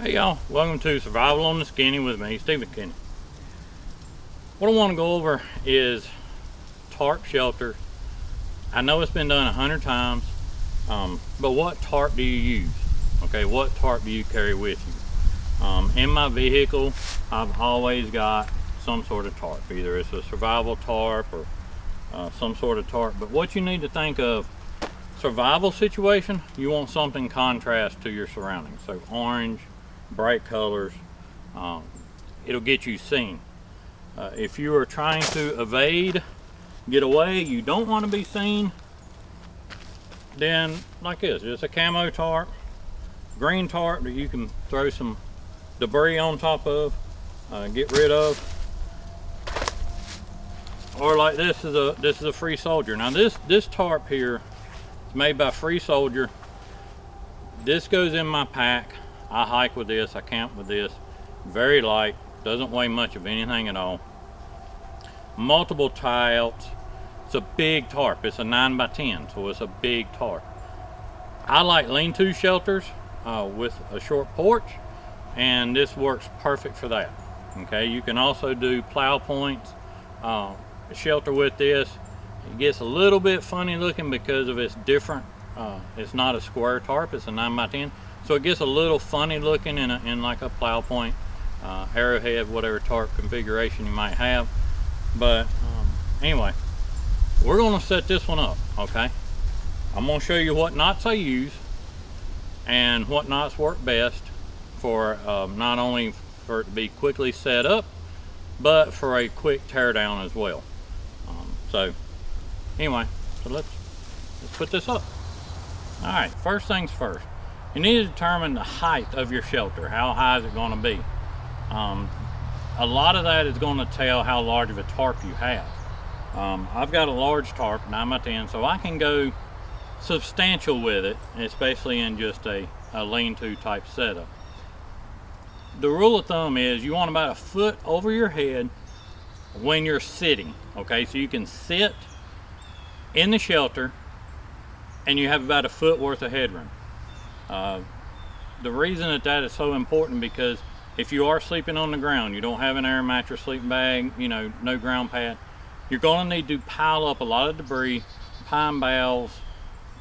Hey y'all, welcome to Survival on the Skinny with me, SKinney. What I want to go over is tarp shelter. I know it's been done 100 times, but what tarp do you use? Okay, what tarp do you carry with you? In my vehicle, I've always got some sort of tarp. Either it's a survival tarp or some sort of tarp, but what you need to think of, survival situation, you want something contrast to your surroundings. So orange, bright colors, it'll get you seen. If you are trying to evade, get away, you don't want to be seen, then like this, just a camo tarp, green tarp that you can throw some debris on top of, get rid of. Or like this is a Free Soldier. Now this tarp here is made by Free Soldier. This goes in my pack. I hike with this, I camp with this. Very light, doesn't weigh much of anything at all. Multiple tie outs. It's a big tarp. It's a 9x10, so it's a big tarp. I like lean-to shelters with a short porch, and this works perfect for that. Okay, you can also do plow points shelter with this. It gets a little bit funny looking because of its different. It's not a square tarp, it's a 9x10. So it gets a little funny looking in like a plow point, arrowhead, whatever tarp configuration you might have. But anyway, we're gonna set this one up, okay? I'm gonna show you what knots I use and what knots work best for not only for it to be quickly set up, but for a quick tear down as well. So anyway, so let's put this up. All right, first things first. You need to determine the height of your shelter. How high is it going to be? A lot of that is going to tell how large of a tarp you have. I've got a large tarp, 9x10, so I can go substantial with it, especially in just a lean-to type setup. The rule of thumb is you want about a foot over your head when you're sitting. Okay, so you can sit in the shelter and you have about a foot worth of headroom. The reason that is so important, because if you are sleeping on the ground, you don't have an air mattress, sleeping bag, no ground pad, you're going to need to pile up a lot of debris, pine boughs,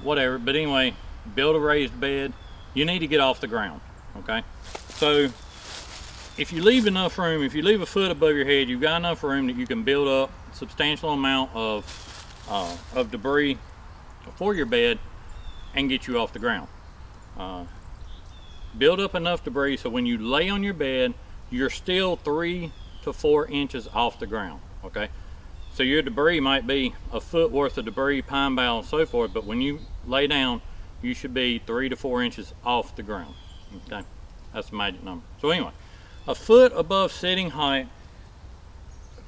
whatever. But anyway, build a raised bed. You need to get off the ground. Okay, so if you leave enough room, if you leave a foot above your head, you've got enough room that you can build up a substantial amount of debris for your bed and get you off the ground. Build up enough debris so when you lay on your bed, you're still 3 to 4 inches off the ground. Okay, so your debris might be a foot worth of debris, pine bough and so forth, but when you lay down, you should be 3 to 4 inches off the ground. Okay, that's the magic number. So anyway, a foot above sitting height,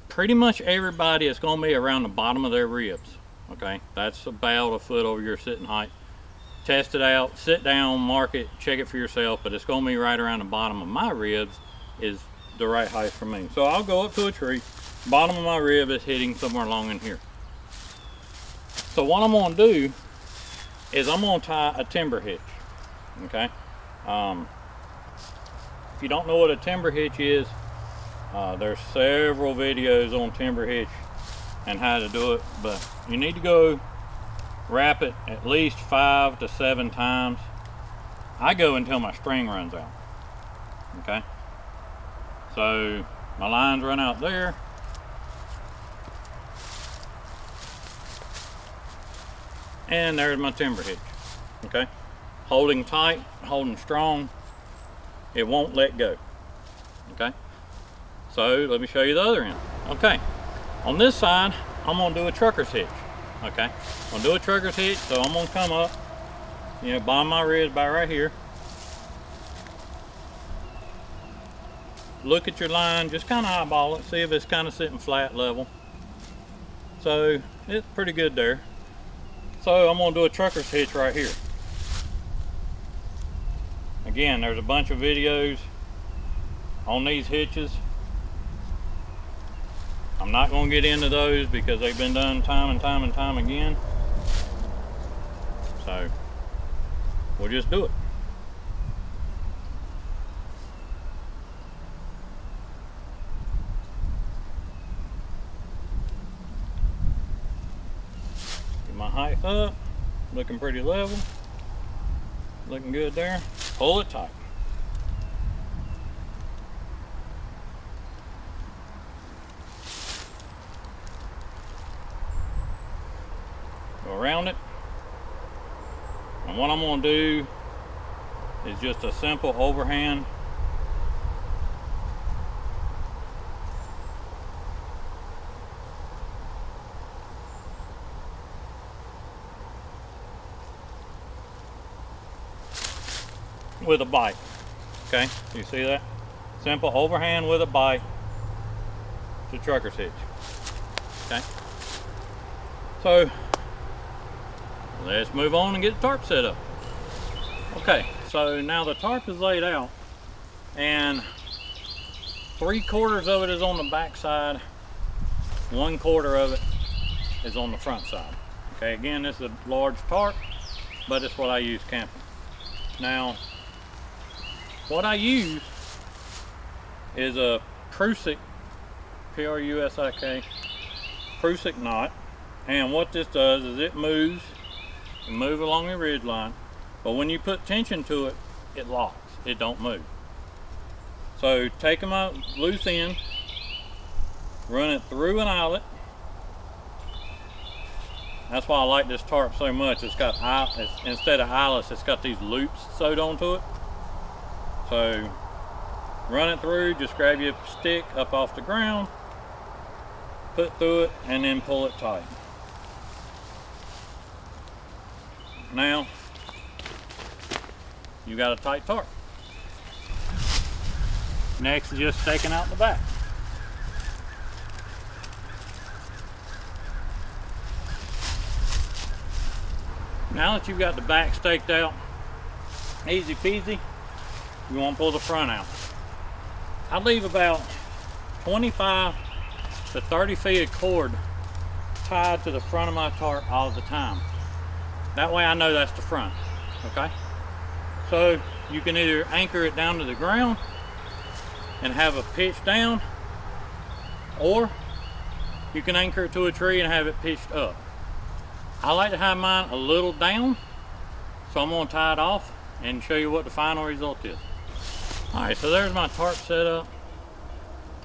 pretty much everybody is going to be around the bottom of their ribs. Okay, that's about a foot over your sitting height. Test it out, sit down, mark it, check it for yourself, but it's going to be right around the bottom of my ribs is the right height for me. So I'll go up to a tree, bottom of my rib is hitting somewhere along in here. So what I'm going to do is I'm going to tie a timber hitch. Okay, if you don't know what a timber hitch is, there's several videos on timber hitch and how to do it, but you need to go wrap it at least 5 to 7 times. I go until my string runs out. Okay, so my lines run out there. And there's my timber hitch. Okay, holding tight, holding strong, it won't let go. Okay, so let me show you the other end. Okay, on this side I'm going to do a trucker's hitch. Okay, I'm going to do a trucker's hitch, so I'm going to come up, bottom of my ribs about right here. Look at your line, just kind of eyeball it, see if it's kind of sitting flat level. So it's pretty good there. So I'm going to do a trucker's hitch right here. Again, there's a bunch of videos on these hitches. I'm not going to get into those because they've been done time and time and time again. So we'll just do it. height up, looking pretty level, looking good there. Pull it tight. Go around it. And what I'm going to do is just a simple overhand. With a bite. Okay, you see that? Simple overhand with a bite to trucker's hitch. Okay, so let's move on and get the tarp set up. Okay, so now the tarp is laid out and 3/4 of it is on the back side, 1/4 of it is on the front side. Okay, again, this is a large tarp, but it's what I use camping. Now, what I use is a Prusik, P-R-U-S-I-K, Prusik knot. And what this does is it moves, and move along the ridge line, but when you put tension to it, it locks, it don't move. So take them out loose end, run it through an eyelet. That's why I like this tarp so much. It's got, instead of eyelets, it's got these loops sewed onto it. So run it through, just grab your stick up off the ground, put through it, and then pull it tight. Now, you got a tight tarp. Next is just staking out the back. Now that you've got the back staked out, easy peasy, you want to pull the front out. I leave about 25 to 30 feet of cord tied to the front of my tarp all the time. That way I know that's the front, okay? So you can either anchor it down to the ground and have it pitched down, or you can anchor it to a tree and have it pitched up. I like to have mine a little down, so I'm going to tie it off and show you what the final result is. Alright, so there's my tarp set up.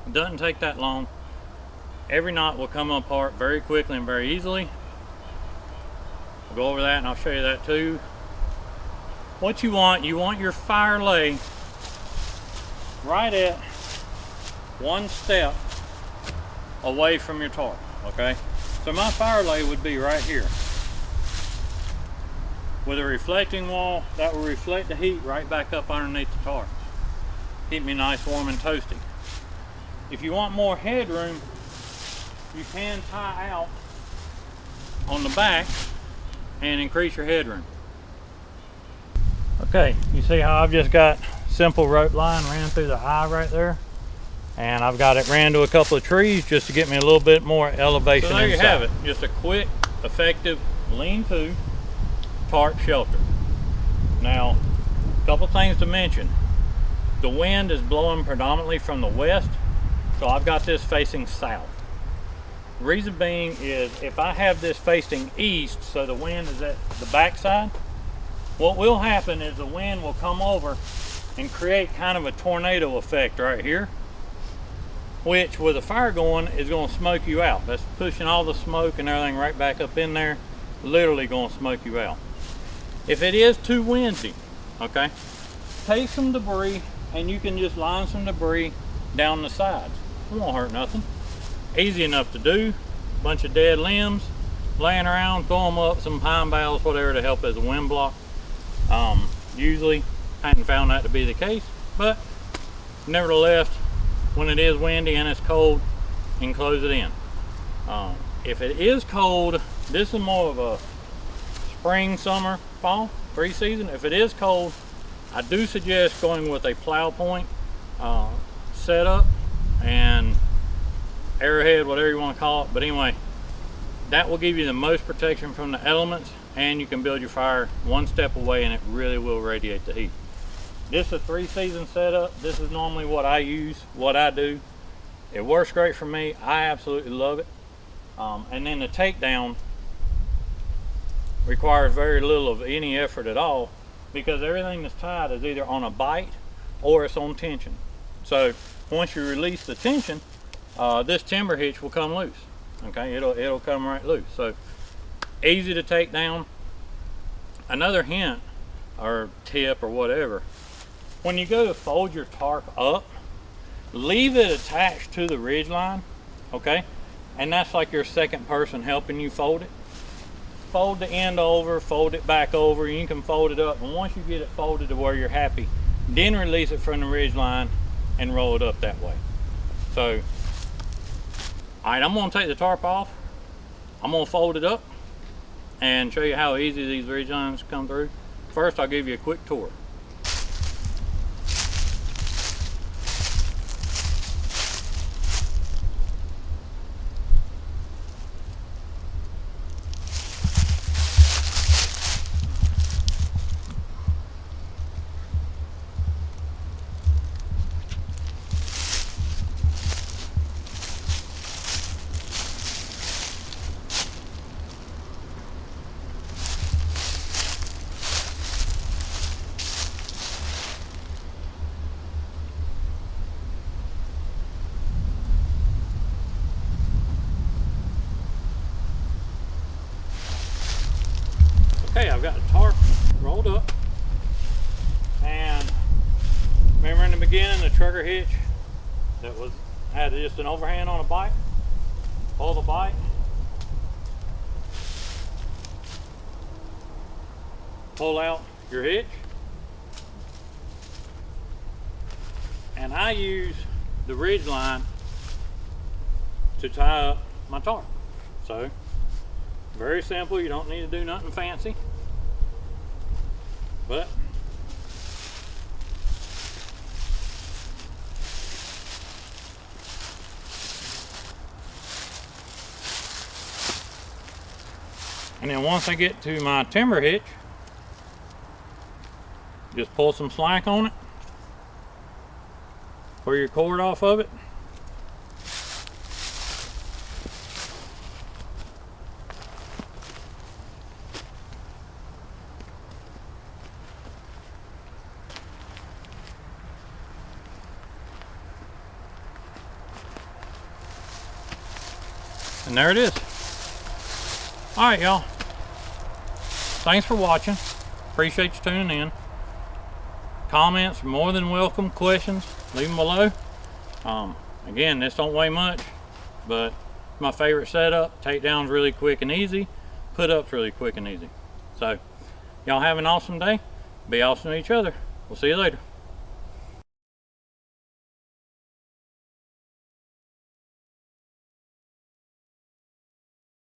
It doesn't take that long. Every knot will come apart very quickly and very easily. We'll go over that and I'll show you that too. What you want your fire lay right at one step away from your tarp, okay? So my fire lay would be right here with a reflecting wall that will reflect the heat right back up underneath the tarp. Keep me nice, warm, and toasty. If you want more headroom, you can tie out on the back and increase your headroom. Okay, you see how I've just got simple rope line ran through the eye right there, and I've got it ran to a couple of trees just to get me a little bit more elevation. So there you have it, just a quick, effective lean-to tarp shelter. Now, a couple things to mention. The wind is blowing predominantly from the west, so I've got this facing south. Reason being is if I have this facing east, so the wind is at the back side, what will happen is the wind will come over and create kind of a tornado effect right here, which with a fire going is going to smoke you out. That's pushing all the smoke and everything right back up in there, literally going to smoke you out. If it is too windy, okay, take some debris and you can just line some debris down the sides. It won't hurt nothing. Easy enough to do. Bunch of dead limbs laying around, throw them up, some pine boughs, whatever, to help as a wind block. Usually I haven't found that to be the case, but nevertheless, when it is windy and it's cold, you can close it in. If it is cold, this is more of a spring, summer, fall, 3 season. If it is cold, I do suggest going with a plow point setup and arrowhead, whatever you want to call it. But anyway, that will give you the most protection from the elements, and you can build your fire one step away and it really will radiate the heat. This is a 3-season setup. This is normally what I use, what I do. It works great for me. I absolutely love it. And then the takedown, requires very little of any effort at all, because everything that's tied is either on a bite or it's on tension. So once you release the tension, this timber hitch will come loose. Okay, it'll come right loose. So easy to take down. Another hint or tip or whatever, when you go to fold your tarp up, leave it attached to the ridge line, okay? And that's like your second person helping you fold it. Fold the end over, fold it back over, and you can fold it up. And once you get it folded to where you're happy, then release it from the ridge line and roll it up that way. So, all right, I'm gonna take the tarp off. I'm gonna fold it up and show you how easy these ridge lines come through. First, I'll give you a quick tour. Okay, I've got the tarp rolled up, and remember in the beginning the trigger hitch that had just an overhand on a bite? Pull the bite, pull out your hitch, and I use the ridge line to tie up my tarp. So very simple, you don't need to do nothing fancy. But and then once I get to my timber hitch, just pull some slack on it, pull your cord off of it, and there it is. All right, y'all. Thanks for watching. Appreciate you tuning in. Comments are more than welcome. Questions, leave them below. Again, this don't weigh much, but my favorite setup. Takedown's really quick and easy. Put up's really quick and easy. So, y'all have an awesome day. Be awesome to each other. We'll see you later.